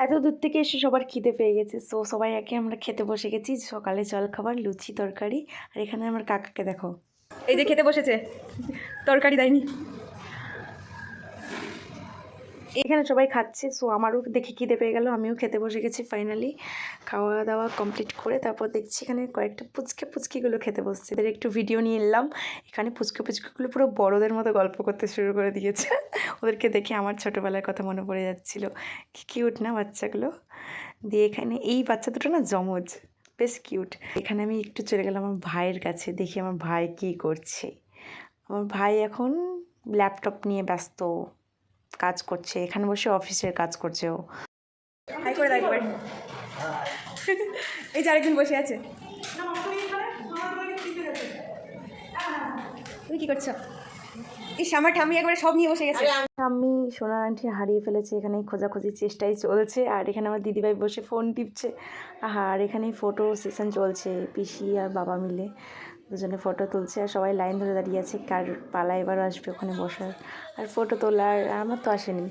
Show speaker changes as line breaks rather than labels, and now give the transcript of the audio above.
এত দূর থেকে এসে সবার খিদে পেয়ে গেছে, সো সবাই একে আমরা খেতে বসে গেছি। সকালে জলখাবার লুচি তরকারি। আর এখানে আমার কাকাকে দেখো, এই যে খেতে বসেছে, তরকারি দেয়নি। এখানে সবাই খাচ্ছে, সো আমারও দেখে খিদে পেয়ে গেল, আমিও খেতে বসে গেছি। ফাইনালি খাওয়া দাওয়া কমপ্লিট করে তারপর দেখছি এখানে কয়েকটা পুচকিগুলো খেতে বসছে। এদের একটু ভিডিও নিয়ে এলাম। এখানে পুচকিগুলো পুরো বড়দের মতো গল্প করতে শুরু করে দিয়েছে। ওদেরকে দেখে আমার ছোটোবেলার কথা মনে পড়ে যাচ্ছিল। কি কিউট না বাচ্চাগুলো। দিয়ে এখানে এই বাচ্চা দুটো না জমজ, বেশ কিউট। এখানে আমি একটু চলে গেলাম আমার ভাইয়ের কাছে, দেখি আমার ভাই কী করছে। আমার ভাই এখন ল্যাপটপ নিয়ে ব্যস্ত, কাজ করছে। এখানে বসে অফিসের কাজ করছে ও। হাই করে দাও একবার। এই যে আরেকজন বসে আছে। তুমি কি করছো? ইস, আমার ঠাম্মি একবারে সব নিয়ে বসে গেছে। ঠাম্মি সোনার আংটি হারিয়ে ফেলেছে, এখানে খোঁজাখুঁজির চেষ্টাই চলছে। আর এখানে আমার দিদিভাই বসে ফোন টিপছে। আর এখানে ফটো সেশন চলছে, পিসি আর বাবা মিলে দুজনে ফটো তুলছে। আর সবাই লাইন ধরে দাঁড়িয়ে আছে, কার পালা এবার আসবে ওখানে বসার আর ফটো তোলার। আমার তো আসেনি।